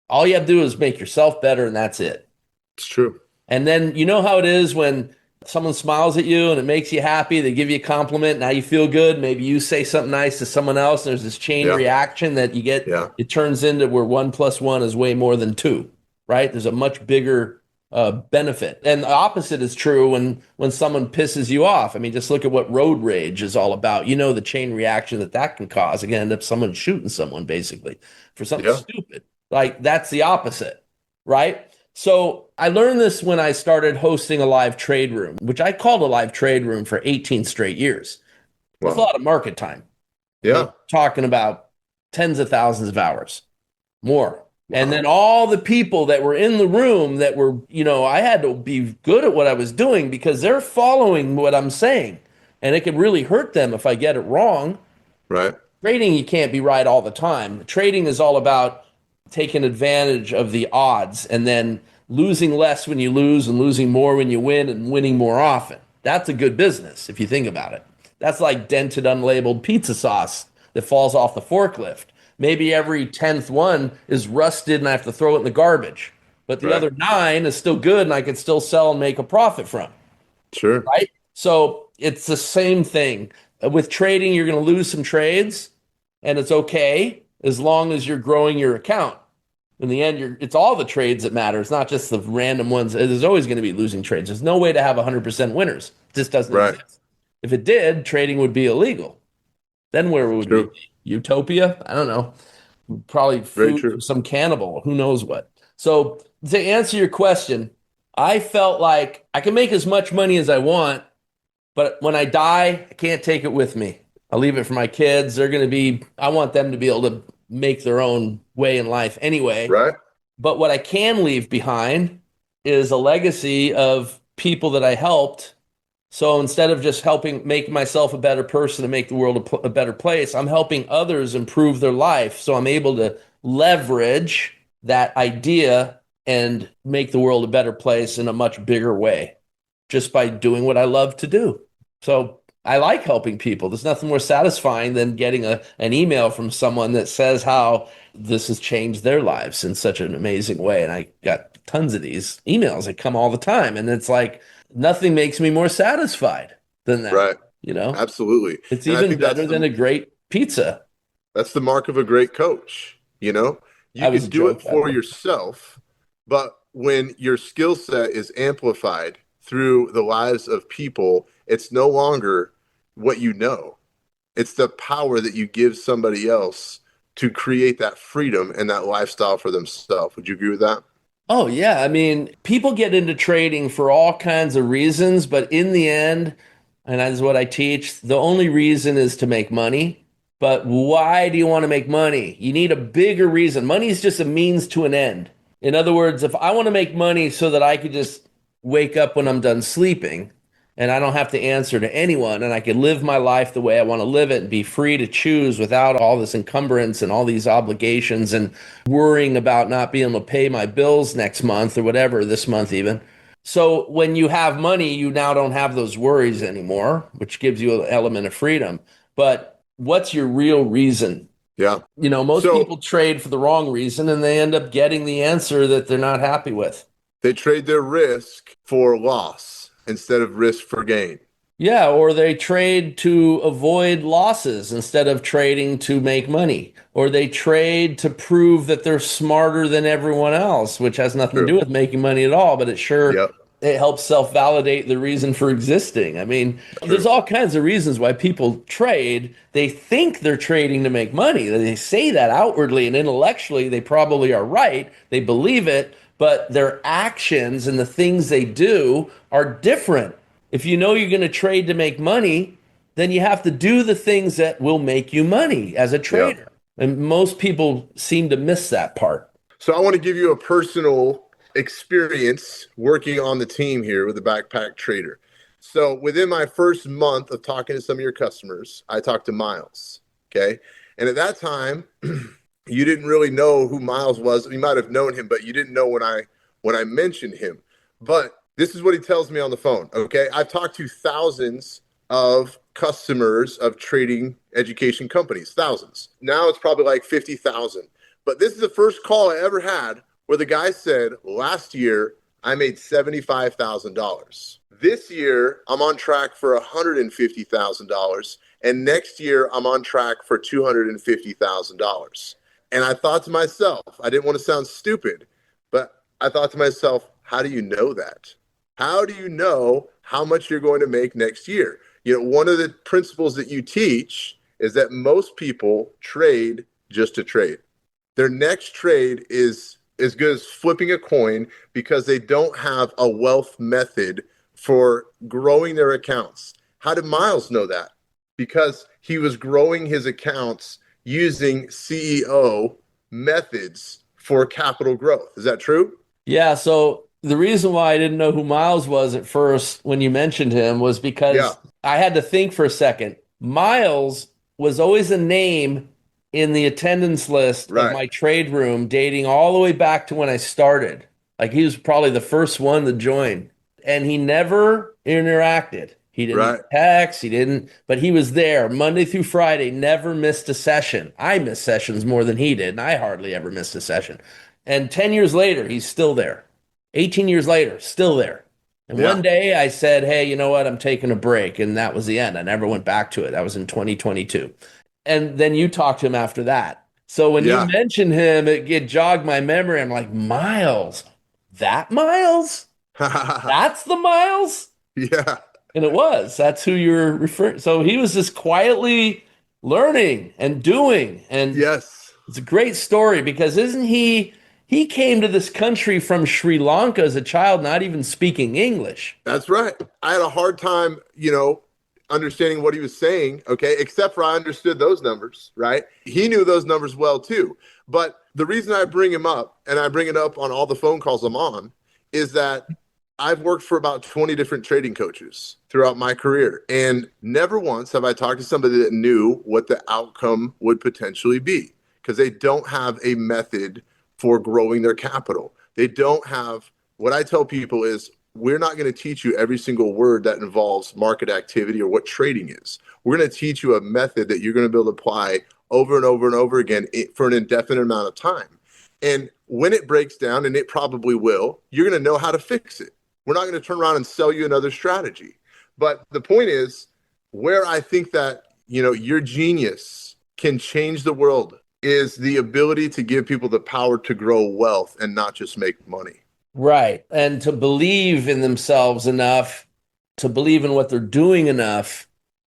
All you have to do is make yourself better, and that's it. It's true. And then you know how it is when someone smiles at you and it makes you happy. They give you a compliment. Now you feel good. Maybe you say something nice to someone else. And there's this chain Yeah. reaction that you get. Yeah. It turns into where 1 + 1 is way more than 2, right? There's a much bigger benefit. And the opposite is true when someone pisses you off. I mean, just look at what road rage is all about. You know, the chain reaction that can cause. Again, end up someone shooting someone basically for something Yeah. stupid. Like, that's the opposite, right? So I learned this when I started hosting a live trade room, which I called a live trade room for 18 straight years. That's a Wow. lot of market time. I mean, Yeah. talking about tens of thousands of hours more. And Wow. then all the people that were in the room that were, I had to be good at what I was doing because they're following what I'm saying. And it could really hurt them if I get it wrong. Right. Trading, you can't be right all the time. Trading is all about taking advantage of the odds and then losing less when you lose and losing more when you win and winning more often. That's a good business if you think about it. That's like dented, unlabeled pizza sauce that falls off the forklift. Maybe every 10th one is rusted and I have to throw it in the garbage. But the Right. other 9 is still good and I can still sell and make a profit from, Sure. right? So it's the same thing. With trading, you're going to lose some trades, and it's okay as long as you're growing your account. In the end, it's all the trades that matter. It's not just the random ones. There's always going to be losing trades. There's no way to have 100% winners. It just doesn't Right. exist. If it did, trading would be illegal. Then where would we True. be? Utopia? I don't know. Probably Very food true. for some cannibal. Who knows what? So to answer your question, I felt like I can make as much money as I want, but when I die, I can't take it with me. I'll leave it for my kids. I want them to be able to make their own way in life anyway. Right. But what I can leave behind is a legacy of people that I helped. So instead of just helping make myself a better person and make the world a better place, I'm helping others improve their life. So I'm able to leverage that idea and make the world a better place in a much bigger way just by doing what I love to do. So I like helping people. There's nothing more satisfying than getting an email from someone that says how this has changed their lives in such an amazing way. And I got tons of these emails that come all the time. And it's like nothing makes me more satisfied than that, Right. you know? Absolutely. It's And I even think better than a great pizza. that's the mark of a great coach. You That was can a do it joke, by the for way. yourself, but when your skill set is amplified through the lives of people, it's no longer what you know. It's the power that you give somebody else to create that freedom and that lifestyle for themselves. Would you agree with that? Oh, yeah. I mean, people get into trading for all kinds of reasons, but in the end, and that is what I teach, the only reason is to make money. But why do you want to make money? You need a bigger reason. Money is just a means to an end. In other words, if I want to make money so that I could just wake up when I'm done sleeping and I don't have to answer to anyone and I can live my life the way I want to live it and be free to choose without all this encumbrance and all these obligations and worrying about not being able to pay my bills next month or whatever, this month even. So when you have money, you now don't have those worries anymore, which gives you an element of freedom. But what's your real reason? Yeah. Most So people trade for the wrong reason and they end up getting the answer that they're not happy with. they trade their risk for loss instead of risk for gain. Yeah, or they trade to avoid losses instead of trading to make money. Or they trade to prove that they're smarter than everyone else, which has nothing to True. do with making money at all, but Yep. it helps self-validate the reason for existing. I mean, there's True. all kinds of reasons why people trade. They think they're trading to make money. They say that outwardly and intellectually they probably are right. They believe it, but their actions and the things they do are different. If you know you're going to trade to make money, then you have to do the things that will make you money as a Yep. trader. And most people seem to miss that part. So I want to give you a personal experience working on the team here with the backpack trader. So within my first month of talking to some of your customers, I talked to Miles. Okay. And at that time, you didn't really know who Miles was. You might have known him, but you didn't know when I mentioned him. But this is what he tells me on the phone. Okay. I've talked to thousands of customers of trading education companies, thousands. Now it's probably like 50,000. But this is the first call I ever had where the guy said, last year, I made $75,000. This year, I'm on track for $150,000. And next year, I'm on track for $250,000. And I thought to myself, I didn't want to sound stupid, but I thought to myself, how do you know that? How do you know how much you're going to make next year? One of the principles that you teach is that most people trade just to trade. Their next trade is as good as flipping a coin because they don't have a wealth method for growing their accounts. How did Miles know that? Because he was growing his accounts using CEO methods for capital growth. Is that true? Yeah, so the reason why I didn't know who Miles was at first when you mentioned him was Yeah, because I had to think for a second. Miles was always a name in the attendance list of right, my trade room dating all the way back to when I started. Like he was probably the first one to join, and he never interacted. He didn't right. text, but he was there Monday through Friday, never missed a session. I missed sessions more than he did, and I hardly ever missed a session. And 10 years later, he's still there. 18 years later, still there. And Yeah, one day I said, hey, you know what? I'm taking a break. And that was the end. I never went back to it. That was in 2022. And then you talked to him after that. So when you yeah, mentioned him, it jogged my memory. I'm like, Miles, that Miles? That's the Miles? yeah, And it was. That's who you're referring. So he was just quietly learning and doing. And yes. it's a great story because isn't he came to this country from Sri Lanka as a child, not even speaking English. That's right. I had a hard time, understanding what he was saying, okay, except for I understood those numbers, right? He knew those numbers well too. But the reason I bring him up, and I bring it up on all the phone calls I'm on, is that I've worked for about 20 different trading coaches throughout my career. And never once have I talked to somebody that knew what the outcome would potentially be because they don't have a method for growing their capital. They don't have what I tell people is we're not going to teach you every single word that involves market activity or what trading is. We're going to teach you a method that you're going to be able to apply over and over and over again for an indefinite amount of time. And when it breaks down, and it probably will, you're going to know how to fix it. We're not going to turn around and sell you another strategy. But the point is, where I think that, your genius can change the world is the ability to give people the power to grow wealth and not just make money. Right. And to believe in themselves enough, to believe in what they're doing enough,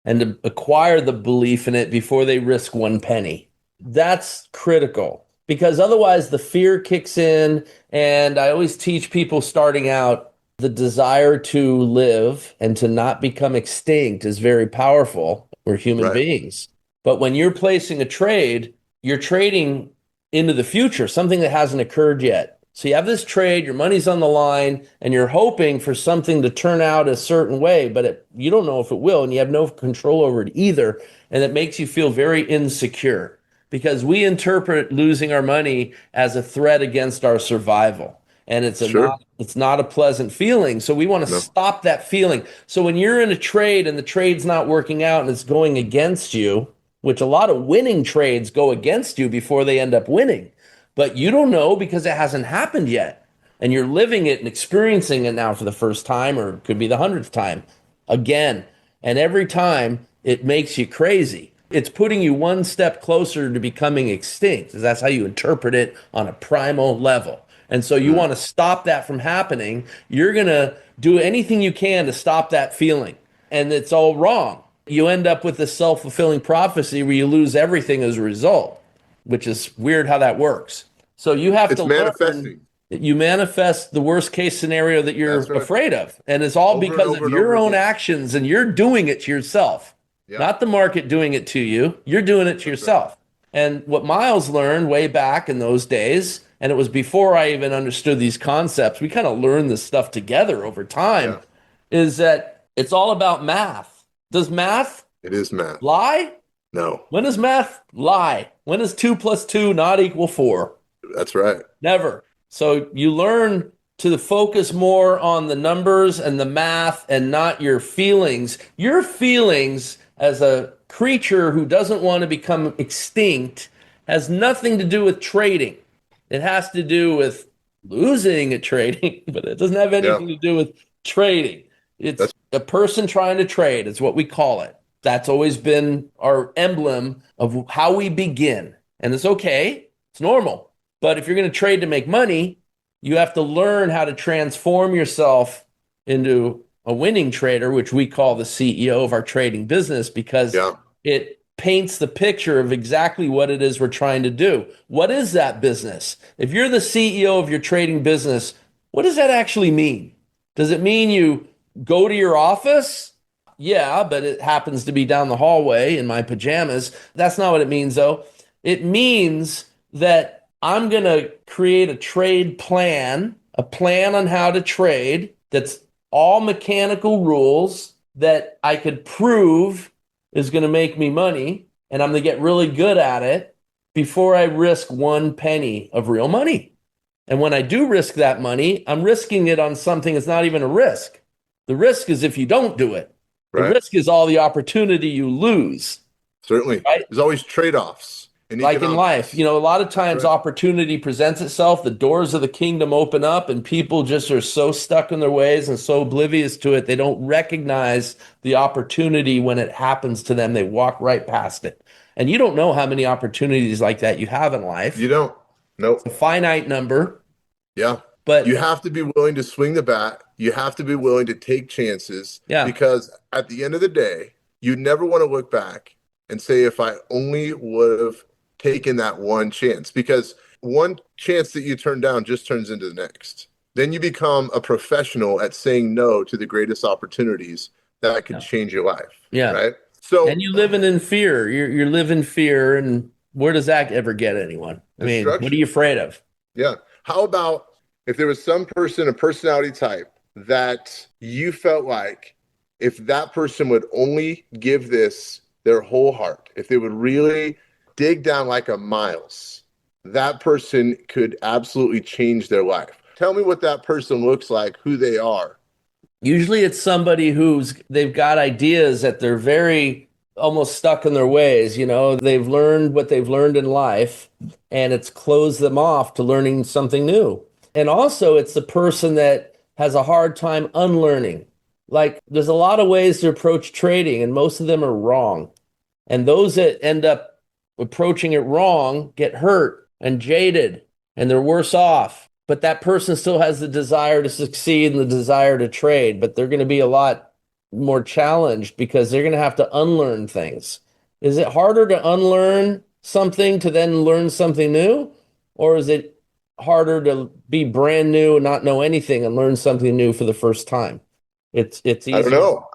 and to acquire the belief in it before they risk one penny. That's critical because otherwise the fear kicks in. And I always teach people starting out the desire to live and to not become extinct is very powerful. We're human Right. beings. But when you're placing a trade, you're trading into the future, something that hasn't occurred yet. So you have this trade, your money's on the line, and you're hoping for something to turn out a certain way, but you don't know if it will, and you have no control over it either. And it makes you feel very insecure because we interpret losing our money as a threat against our survival. And Sure. it's not a pleasant feeling. So we want to No. stop that feeling. So when you're in a trade and the trade's not working out and it's going against you, which a lot of winning trades go against you before they end up winning, but you don't know because it hasn't happened yet. And you're living it and experiencing it now for the first time, or it could be the 100th time again. And every time it makes you crazy. It's putting you one step closer to becoming extinct. That's how you interpret it on a primal level. And so you want to stop that from happening. You're going to do anything you can to stop that feeling. And it's all wrong. You end up with this self-fulfilling prophecy where you lose everything as a result, which is weird how that works. So you have It's to learn manifesting. that you manifest the worst case scenario that you're That's right. afraid of. And it's all Over and because of over and your over own again. actions and you're doing it to yourself, Yeah. not the market doing it to you. You're doing it to That's right. yourself. And what Miles learned way back in those days, and it was before I even understood these concepts, we kind of learned this stuff together over time, Yeah. is that it's all about math. Does math It is math. lie? No. When does math lie? When is 2 plus 2 not equal 4? That's right. Never. So you learn to focus more on the numbers and the math and not your feelings. Your feelings as a creature who doesn't want to become extinct has nothing to do with trading. It has to do with losing at trading, but it doesn't have Yeah. anything to do with trading. It's That's a person trying to trade, is what we call it. That's always been our emblem of how we begin. And it's okay, it's normal. But if you're going to trade to make money, you have to learn how to transform yourself into a winning trader, which we call the CEO of our trading business, because yeah. it paints the picture of exactly what it is we're trying to do. What is that business? If you're the CEO of your trading business, what does that actually mean? Does it mean you go to your office? Yeah, but it happens to be down the hallway in my pajamas. That's not what it means, though. It means that I'm going to create a trade plan, a plan on how to trade that's all mechanical rules that I could prove is going to make me money, and I'm going to get really good at it before I risk one penny of real money. And when I do risk that money, I'm risking it on something that's not even a risk. The risk is if you don't do it. The Right. risk is all the opportunity you lose, Certainly. right? There's always trade-offs in Like in life, economics. a lot of That's times right. opportunity presents itself, the doors of the kingdom open up, and people just are so stuck in their ways and so oblivious to it, they don't recognize the opportunity when it happens to them. They walk right past it. And you don't know how many opportunities like that you have in life. You don't. It's a Nope. finite number, Yeah. You but have to be willing to swing the bat. You have to be willing to take chances yeah, because at the end of the day, you never want to look back and say, if I only would have taken that one chance, because one chance that you turn down just turns into the next. Then you become a professional at saying no to the greatest opportunities that could yeah, change your life. yeah. Right. And So you living in fear. You're living fear, and where does that ever get anyone? I mean, what are destruction. you afraid of? Yeah. How about if there was some person, a personality type that you felt like if that person would only give this their whole heart, if they would really dig down like a Miles, that person could absolutely change their life. Tell me what that person looks like, who they are, Usually it's somebody they've got ideas that they're very almost stuck in their ways, you know, they've learned what they've learned in life and it's closed them off to learning something new. And also it's the person that has a hard time unlearning. Like there's a lot of ways to approach trading and most of them are wrong. And those that end up approaching it wrong get hurt and jaded and they're worse off. But that person still has the desire to succeed and the desire to trade, but they're going to be a lot more challenged because they're going to have to unlearn things. Is it harder to unlearn something to then learn something new? Or is it harder to be brand new and not know anything and learn something new for the first time? It's I don't easier. know.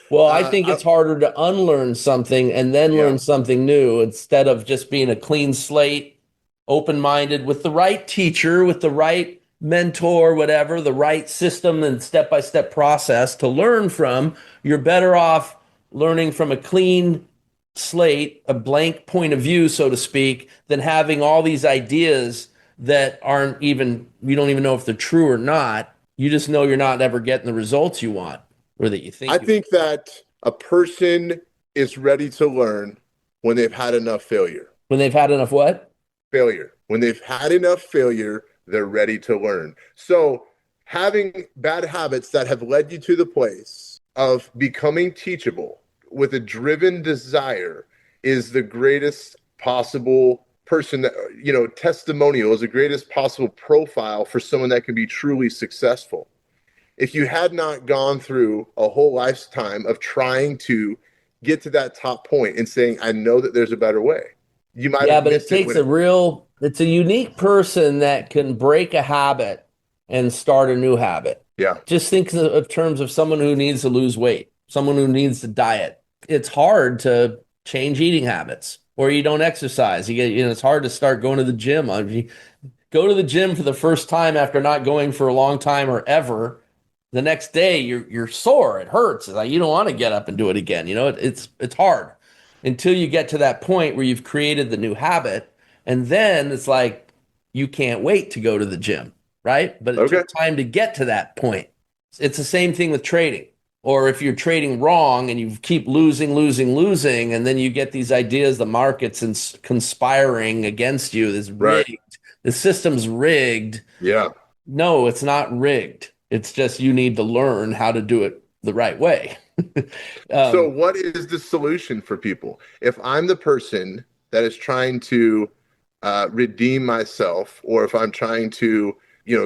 Well, I think it's harder to unlearn something and then Yeah, learn something new instead of just being a clean slate, open-minded with the right teacher, with the right mentor, whatever, the right system and step-by-step process to learn from. You're better off learning from a clean slate, a blank point of view, so to speak, than having all these ideas that aren't even, you don't even know if they're true or not. You just know you're not ever getting the results you want or that you I think you. think that a person is ready to learn when they've had enough failure. When they've had enough what? Failure. When they've had enough failure, they're ready to learn. So, having bad habits that have led you to the place of becoming teachable with a driven desire is the greatest possible person that, testimonial is the greatest possible profile for someone that can be truly successful. If you had not gone through a whole lifetime of trying to get to that top point and saying, I know that there's a better way, you might Yeah, have but it missed it takes when it, it's a unique person that can break a habit and start a new habit. yeah. Just think of terms of someone who needs to lose weight, someone who needs to diet. It's hard to change eating habits or you don't exercise. It's hard to start going to the gym. If you go to the gym for the first time after not going for a long time or ever, the next day you're sore. It hurts. It's like you don't want to get up and do it again. It's hard until you get to that point where you've created the new habit, and then it's like you can't wait to go to the gym, right? But it Okay. took time to get to that point. It's the same thing with trading. Or if you're trading wrong and you keep losing, losing, losing, and then you get these ideas, the market's conspiring against you, this Right. rigged, the system's rigged. Yeah. No, it's not rigged. It's just you need to learn how to do it the right way. So, um, what is the solution for people? If I'm the person that is trying to redeem myself, or if I'm trying to,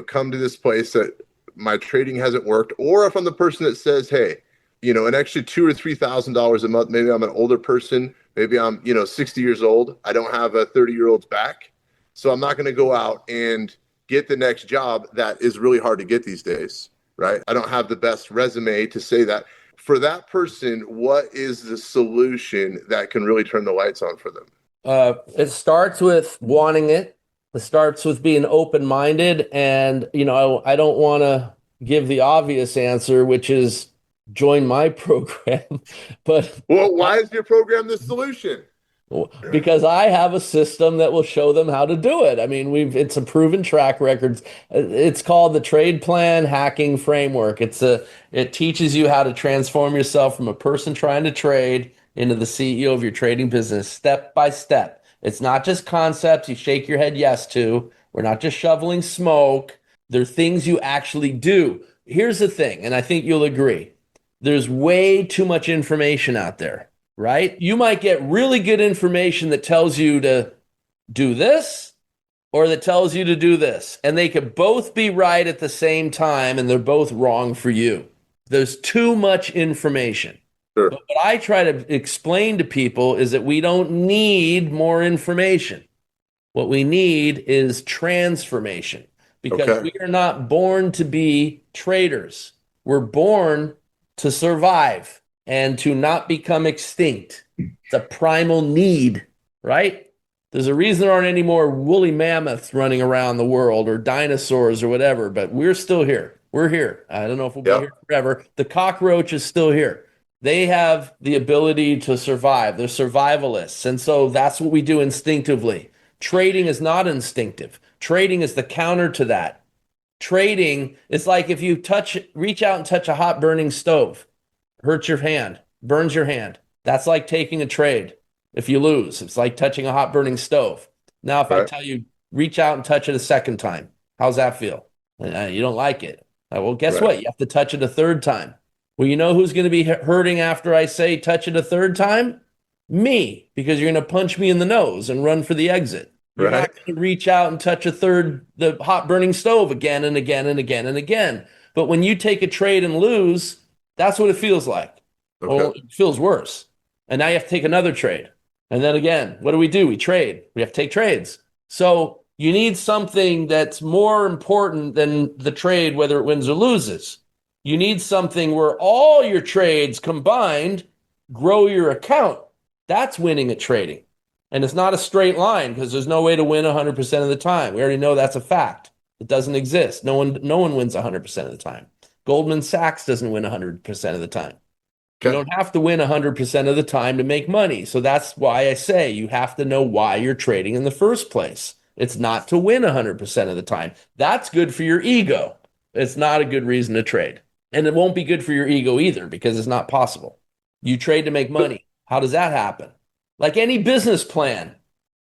come to this place that my trading hasn't worked, or if I'm the person that says, hey, an extra $2,000 or $3,000 a month, maybe I'm an older person, maybe I'm, 60 years old, I don't have a 30-year-old's back. So I'm not going to go out and get the next job that is really hard to get these days, right? I don't have the best resume to say that. For that person, what is the solution that can really turn the lights on for them? it starts with wanting it. It starts with being open-minded, and I don't want to give the obvious answer, which is join my program, but Well, why is your program the solution? because I have a system that will show them how to do it. I mean, it's a proven track record. It's called the Trade Plan Hacking Framework. It teaches you how to transform yourself from a person trying to trade into the CEO of your trading business step by step. It's not just concepts you shake your head yes to. We're not just shoveling smoke. They're things you actually do. Here's the thing, and I think you'll agree. There's way too much information out there, right? You might get really good information that tells you to do this or that tells you to do this. And they could both be right at the same time and they're both wrong for you. There's too much information. Sure. But what I try to explain to people is that we don't need more information. What we need is transformation because Okay. we are not born to be traders. We're born to survive and to not become extinct. It's a primal need, right? There's a reason there aren't any more woolly mammoths running around the world or dinosaurs or whatever, but we're still here. We're here. I don't know if we'll be Yeah. here forever. The cockroach is still here. They have the ability to survive. They're survivalists. And so that's what we do instinctively. Trading is not instinctive. Trading is the counter to that. Trading is like if you reach out and touch a hot burning stove, hurts your hand, burns your hand. That's like taking a trade. If you lose, it's like touching a hot burning stove. Now, if I Right. tell you, reach out and touch it a second time, how's that feel? You don't like it. Well, guess Right. what? You have to touch it a third time. Well, you know who's going to be hurting after I say touch it a third time? Me, because you're going to punch me in the nose and run for the exit. You're not Right. going to reach out and touch the hot burning stove again and again and again and again. But when you take a trade and lose, that's what it feels like. Okay. Well, it feels worse. And now you have to take another trade. And then again, what do? We trade. We have to take trades. So you need something that's more important than the trade, whether it wins or loses. You need something where all your trades combined grow your account. That's winning at trading. And it's not a straight line because there's no way to win 100% of the time. We already know that's a fact. It doesn't exist. No one wins 100% of the time. Goldman Sachs doesn't win 100% of the time. You Okay. don't have to win 100% of the time to make money. So that's why I say you have to know why you're trading in the first place. It's not to win 100% of the time. That's good for your ego. It's not a good reason to trade. And it won't be good for your ego either because it's not possible. You trade to make But money. How does that happen? Like any business plan.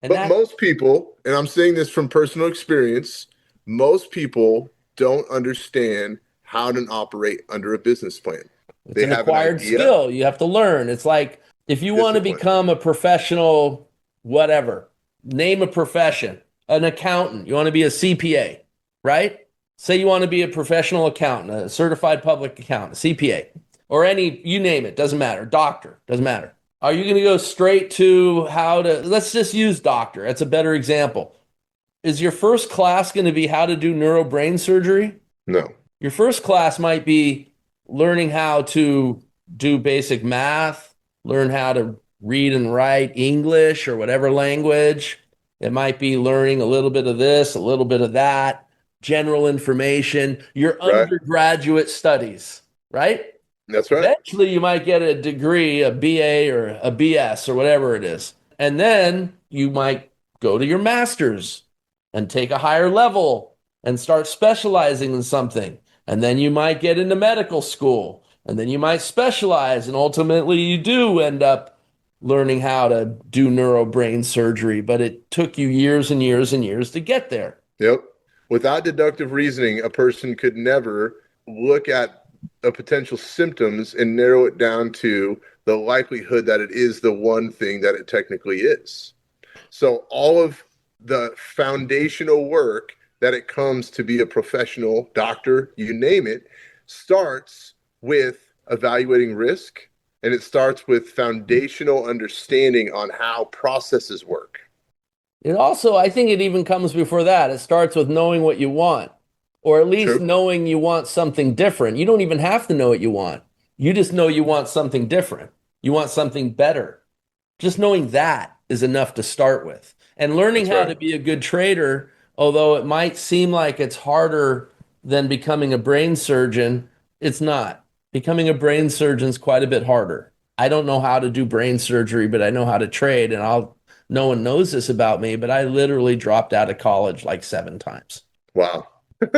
And but that most people, and I'm saying this from personal experience, most people don't understand how to operate under a business plan. It's They an have an acquired idea, skill. You have to learn. It's like if you want to discipline. become a professional, whatever, name a profession, an accountant, you want to be a CPA, right? Say you want to be a professional accountant, a certified public accountant, a CPA, or any, you name it, doesn't matter, doctor, doesn't matter. Are you going to go straight to how to, let's just use doctor. That's a better example. Is your first class going to be how to do neuro brain surgery? No. Your first class might be learning how to do basic math, learn how to read and write English or whatever language. It might be learning a little bit of this, a little bit of that, general information, your Right. undergraduate studies, right? That's right. Eventually, you might get a degree, a BA or a BS or whatever it is. And then you might go to your master's and take a higher level and start specializing in something. And then you might get into medical school. And then you might specialize. And ultimately, you do end up learning how to do neurobrain surgery. But it took you years and years and years to get there. Yep. Without deductive reasoning, a person could never look at a potential symptoms and narrow it down to the likelihood that it is the one thing that it technically is. So all of the foundational work that it comes to be a professional doctor, you name it, starts with evaluating risk, and it starts with foundational understanding on how processes work. It also, I think it even comes before that. It starts with knowing what you want, or at least True. knowing you want something different. You don't even have to know what you want. You just know you want something different. You want something better. Just knowing that is enough to start with. And learning That's how right. to be a good trader, although it might seem like it's harder than becoming a brain surgeon, it's not. Becoming a brain surgeon is quite a bit harder. I don't know how to do brain surgery, but I know how to trade, and I'll no one knows this about me, but I literally dropped out of college like 7 times. Wow.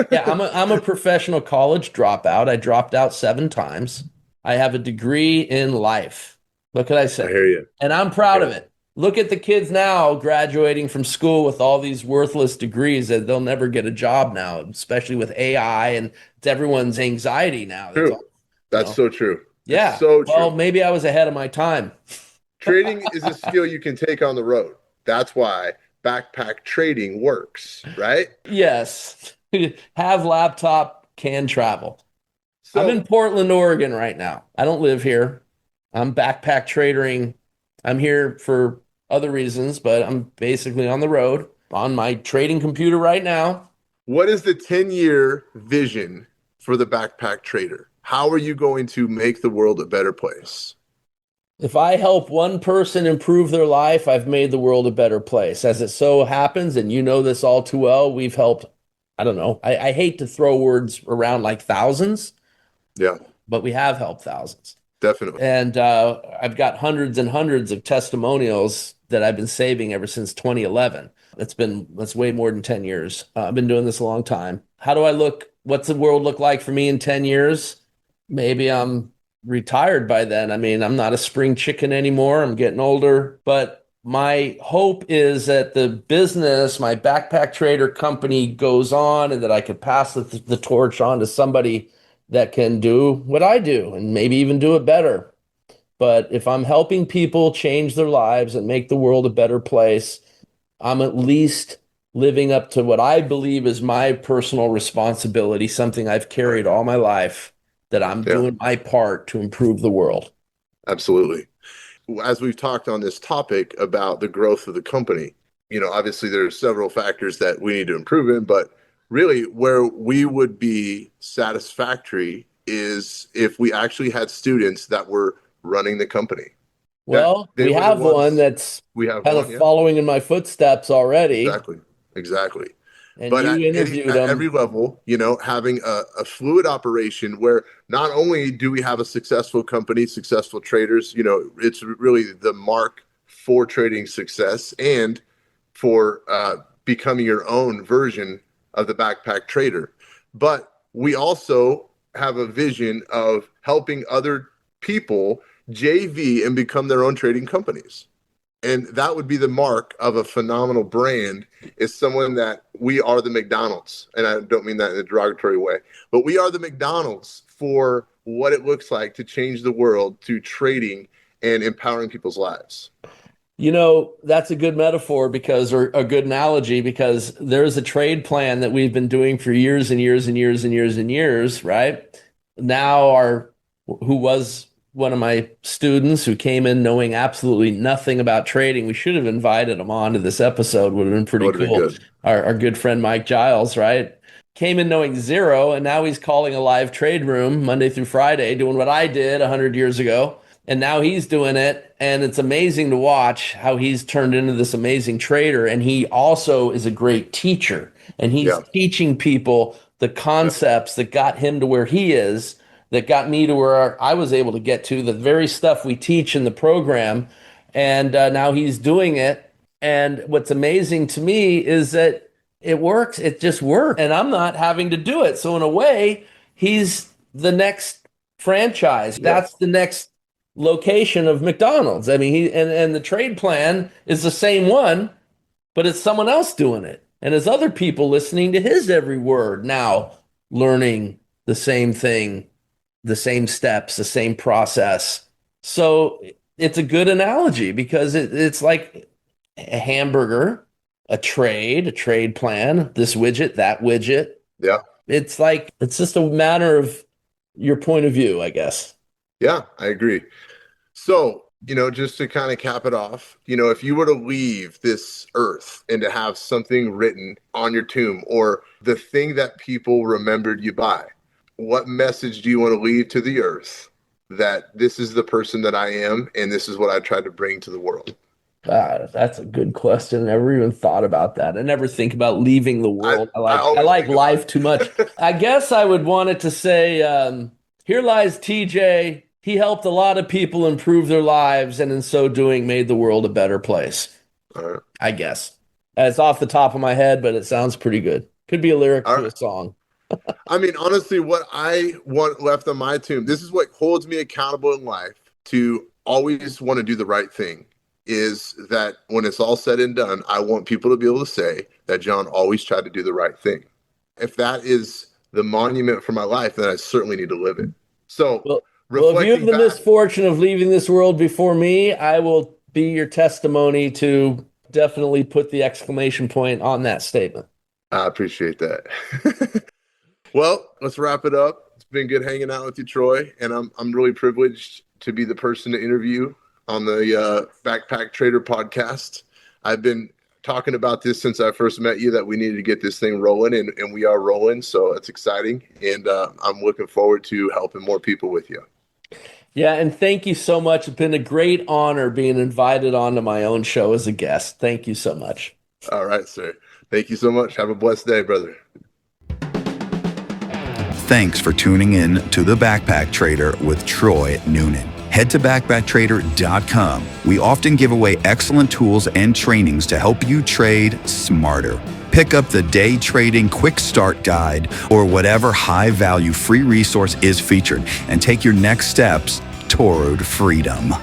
Yeah, I'm a professional college dropout. I dropped out 7 times. I have a degree in life. What could I I say? hear you. And I'm I proud hear of you. it. Look at the kids now graduating from school with all these worthless degrees that they'll never get a job now, especially with AI and it's everyone's anxiety now. That's True. all, you That's know. so true. It's Yeah. so Well, true. maybe I was ahead of my time. Trading is a skill you can take on the road. That's why backpack trading works, right? Yes. Have laptop, can travel. I'm in So, Portland, Oregon right now. I don't live here. I'm backpack trading. I'm here for other reasons, but I'm basically on the road on my trading computer right now. what is the 10-year vision for the backpack trader? How are you going to make the world a better place? If I help one person improve their life, I've made the world a better place. As it so happens, and you know this all too well, we've helped, I don't know, I hate to throw words around like thousands, Yeah, but we have helped thousands. definitely. And I've got hundreds and hundreds of testimonials that I've been saving ever since 2011. That's way more than 10 years. I've been doing this a long time. How do I look? What's the world look like for me in 10 years? Maybe I'm retired by then. I mean, I'm not a spring chicken anymore. I'm getting older, but my hope is that the business, my backpack trader company goes on and that I could pass the torch on to somebody that can do what I do and maybe even do it better. But if I'm helping people change their lives and make the world a better place, I'm at least living up to what I believe is my personal responsibility, something I've carried all my life, that I'm Yeah, doing my part to improve the world. absolutely. As we've talked on this topic about the growth of the company, obviously there are several factors that we need to improve in, but really where we would be satisfactory is if we actually had students that were running the company, that Well, they we were the have one ones. that's We have kind one, of yeah, following in my footsteps already, exactly, exactly. and But you interviewed at him. every level, having a fluid operation where not only do we have a successful company, successful traders, it's really the mark for trading success and for becoming your own version of the backpack trader. But we also have a vision of helping other people JV and become their own trading companies. And that would be the mark of a phenomenal brand, is someone that we are the McDonald's. And I don't mean that in a derogatory way, but we are the McDonald's for what it looks like to change the world through trading and empowering people's lives. That's a good metaphor or a good analogy, because there's a trade plan that we've been doing for years and years and years and years and years, right? Now who was one of my students who came in knowing absolutely nothing about trading. We should have invited him on to this episode. Would have been That pretty would have been cool. good. Our good friend Mike Giles, right? Came in knowing zero, and now he's calling a live trade room Monday through Friday, doing what I did 100 years ago. And now he's doing it. And it's amazing to watch how he's turned into this amazing trader. And he also is a great teacher. And he's Yeah. teaching people the Yeah. concepts that got him to where he is, that got me to where I was able to get to, the very stuff we teach in the program. And now he's doing it. And what's amazing to me is that it works. It just works. And I'm not having to do it. So, in a way, he's the next franchise. Yeah. That's the next location of McDonald's. I mean, and the trade plan is the same one, but it's someone else doing it. And there's other people listening to his every word now, learning the same thing, the same steps, the same process. So it's a good analogy, because it's like a hamburger, a trade plan, this widget, that widget. Yeah. It's just a matter of your point of view, I guess. Yeah, I agree. So, just to kind of cap it off, if you were to leave this earth and to have something written on your tomb, or the thing that people remembered you by, what message do you want to leave to the earth that this is the person that I am and this is what I tried to bring to the world? That's a good question. I never even thought about that. I never think about leaving the world. I always like think about life it. too much. I guess I would want it to say, here lies TJ. He helped a lot of people improve their lives, and in so doing, made the world a better place. All right. I guess. It's off the top of my head, but it sounds pretty good. Could be a lyric All to right. a song. I mean, honestly, what I want left on my tomb, this is what holds me accountable in life to always want to do the right thing, is that when it's all said and done, I want people to be able to say that John always tried to do the right thing. If that is the monument for my life, then I certainly need to live it. So, Well, if you have reflecting the back, misfortune of leaving this world before me, I will be your testimony to definitely put the exclamation point on that statement. I appreciate that. Well, let's wrap it up. It's been good hanging out with you, Troy, and I'm really privileged to be the person to interview on the Backpack Trader podcast. I've been talking about this since I first met you, that we needed to get this thing rolling, and we are rolling, so it's exciting, and I'm looking forward to helping more people with you. Yeah, and thank you so much. It's been a great honor being invited onto my own show as a guest. Thank you so much. All right, sir. Thank you so much. Have a blessed day, brother. Thanks for tuning in to The Backpack Trader with Troy Noonan. head to backbacktrader.com. We often give away excellent tools and trainings to help you trade smarter. Pick up the Day Trading Quick Start Guide or whatever high-value free resource is featured and take your next steps toward freedom.